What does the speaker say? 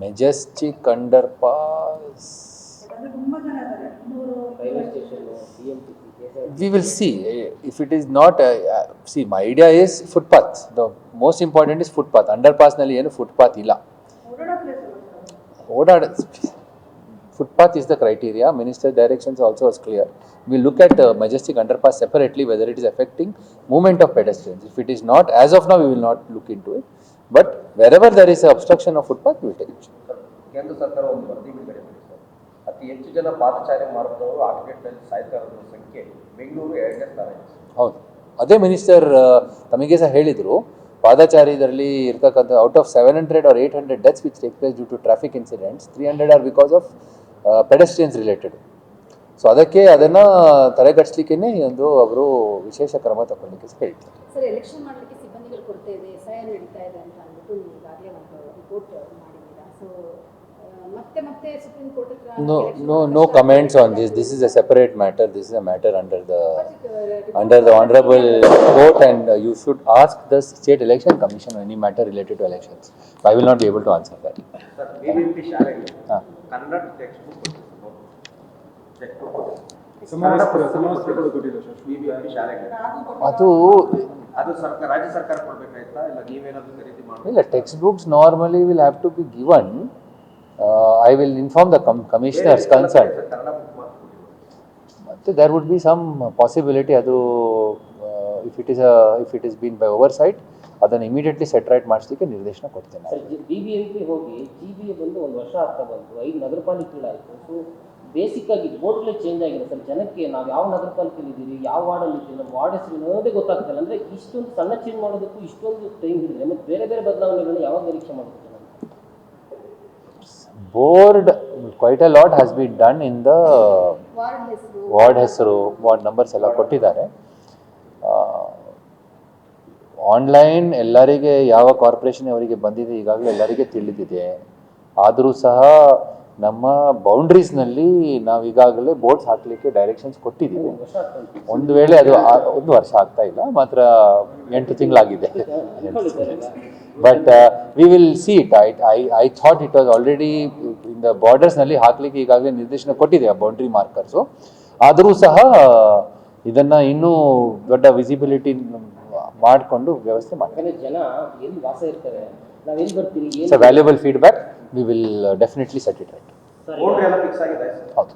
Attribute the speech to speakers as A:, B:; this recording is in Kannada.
A: Majestic under pass we will see if it is not see my idea is footpath. The most important is footpath. Underpass nalli ಏನು footpath illa. ಓಡಾಡ footpath is the criteria. Minister directions also was clear. We look at Majestic underpass separately whether it is affecting movement of pedestrians. If it is not, as of now we will not look into it, but wherever there is a obstruction of footpath we will take action.
B: ಕೇಂದ್ರ ಸರ್ಕಾರ ಒಂದು ವರದಿ ಬಿಡುಗಡೆ ಮಾಡಿದೆ ಸರ್. ಅತಿ ಹೆಚ್ಚು ಜನ ಪಾದಚಾರಿ ಮಾರ್ಗದವರು ಆಕ್ಸಿಡೆಂಟ್ನಲ್ಲಿ ಸಾಯ್ತಾರ ಸಂಖ್ಯೆ ಬೆಂಗಳೂರು 2ನೇ ಸ್ಥಾನ ಇದೆ.
A: ಹೌದು, ಅದೇ ಮಿನಿಸ್ಟರ್ ತಮಗೆ ಸಹ ಹೇಳಿದರು, ಪಾದಚಾರಿ ಇದರಲ್ಲಿ ಇರ್ತಕ್ಕಂಥ out of 700 or 800 deaths which take place due to traffic incidents 300 are because of pedestrians related. So ಅದಕ್ಕೆ ಅದನ್ನು ತಡೆಗಟ್ಟಲಿಕ್ಕೆ ಒಂದು ಅವರು ವಿಶೇಷ ಕ್ರಮ ತಗೊಳ್ಳಿಕ್ಕೆ ಹೇಳ್ತಾರೆ.
C: ಸರ್, ಎಲೆಕ್ಷನ್ ಮಾಡಲಿಕ್ಕೆ ಸಿಬ್ಬಂದಿಗಳು ಕೊರತೆ ಇದೆ, ಎಸ್ಐಆರ್ ನಡೀತಾ ಇದೆ ಅಂತ ಅಂದ್ಬಿಟ್ಟು ನೀವು ಈಗಾಗಲೇ ಒಂದು ರಿಪೋರ್ಟ್ ಮಾಡಿದ್ದೀರಾ. ಸೊ ಮತ್ತೆ ಸುಪ್ರೀಂ ಕೋರ್ಟ್ ಹತ್ರ
A: no comments on this. This is a separate matter. This is a matter under the honorable court, and you should ask the state election commission any matter related to elections. I will not be able to answer that.
B: Sir, BBMP ಶಾಲೆಗೆ ಕನ್ನಡ ಟೆಕ್ಸ್ಟ್ ಬುಕ್ ಬಿಬಿಎಂಪಿ ಶಾಲೆಗೆ ಅದು ಸರ್ಕಾರ ರಾಜ್ಯ ಸರ್ಕಾರ ಕೊಡಬೇಕಾಯ್ತಾ ಇಲ್ಲ ನೀವೇನಾದರೂ ಖರೀದಿ ಮಾಡಿ?
A: ಇಲ್ಲ, text books normally will have to be given. I will inform the commissioners concerned. But there would be some possibility adu if it is been by oversight ಅದನ್ನು ಇಮಿಡಿಯೇಟ್ಲಿ ಸೆಟ್ ರೈಟ್ ಮಾಡಿಸ್ಲಿಕ್ಕೆ ನಿರ್ದೇಶನ ಕೊಡ್ತೇನೆ.
D: ಸರ್, ಬಿಬಿಎಂಪಿ ಹೋಗಿ ಜಿಬಿಎ ಬಂದು 1 ವರ್ಷ ಆಗ್ತಾ ಬಂತು, 5 ನಗರ ಪಾಲಿಕೆಗಳಾಯಿತು. ಸೊ ಬೇಸಿಕ್ ಆಗಿ ಬೋರ್ಡ್ಗಳೇ ಚೇಂಜ್ ಆಗಿದೆ ಸರ್. ಜನಕ್ಕೆ ನಾವು ಯಾವ ನಗರ ಪಾಲಿಕೆಯಲ್ಲಿ ಇದ್ದೀವಿ, ಯಾವ ವಾರ್ಡಲ್ಲಿ ಇದ್ದೀವಿ, ನಮ್ಮ ವಾರ್ಡ್ ಹೆಸರು ಅನ್ನೋದೇ ಗೊತ್ತಾಗ್ತಿಲ್ಲ. ಅಂದರೆ ಇಷ್ಟೊಂದು ಸಣ್ಣ ಚೇಂಜ್ ಮಾಡೋದಕ್ಕೂ ಇಷ್ಟೊಂದು ಟೈಮ್ ಹಿಡಿದ್ರೆ ಮತ್ತು ಬೇರೆ ಬೇರೆ ಬದಲಾವಣೆಗಳನ್ನ ಯಾವಾಗ ನಿರೀಕ್ಷೆ ಮಾಡುತ್ತೆ?
A: Board, quite a lot has been done in the ward ಹೆಸರು, ವಾರ್ಡ್ ನಂಬರ್ಸ್ ಎಲ್ಲ ಕೊಟ್ಟಿದ್ದಾರೆ. ಆನ್ಲೈನ್ ಎಲ್ಲರಿಗೆ ಯಾವ ಕಾರ್ಪೊರೇಷನ್ ಅವರಿಗೆ ಬಂದಿದೆ ಈಗಾಗಲೇ ಎಲ್ಲರಿಗೆ ತಿಳಿದಿದೆ. ಆದರೂ ಸಹ ನಮ್ಮ ಬೌಂಡ್ರೀಸ್ನಲ್ಲಿ ನಾವು ಈಗಾಗಲೇ ಬೋರ್ಡ್ಸ್ ಹಾಕಲಿಕ್ಕೆ ಡೈರೆಕ್ಷನ್ಸ್ ಕೊಟ್ಟಿದ್ದೀವಿ. ಒಂದು ವೇಳೆ ಅದು 1 ವರ್ಷ ಆಗ್ತಾ ಇಲ್ಲ, ಮಾತ್ರ 8 ತಿಂಗಳಾಗಿದೆ. But we will see it. I thought it was already in the ಬಾರ್ಡರ್ಸ್ನಲ್ಲಿ ಹಾಕಲಿಕ್ಕೆ ಈಗಾಗಲೇ ನಿರ್ದೇಶನ ಕೊಟ್ಟಿದೆ ಆ ಬೌಂಡ್ರಿ ಮಾರ್ಕರ್ಸು. ಆದರೂ ಸಹ ಇದನ್ನು ಇನ್ನೂ ದೊಡ್ಡ ವಿಸಿಬಿಲಿಟಿ ಮಾಡಿಕೊಂಡು ವ್ಯವಸ್ಥೆ ಮಾಡ್ತಾರೆ.
D: ಜನ ಎಲ್ಲಿ ವಾಸ ಇರ್ತಾರೆ, ನಾವು ಎಲ್ಲಿ ಬರ್ತೀವಿ,
A: it's a valuable feedback. We will definitely set it right.
B: Board ಎಲ್ಲ ಫಿಕ್ಸ್ ಆಗಿದೆ.
A: ಹೌದು.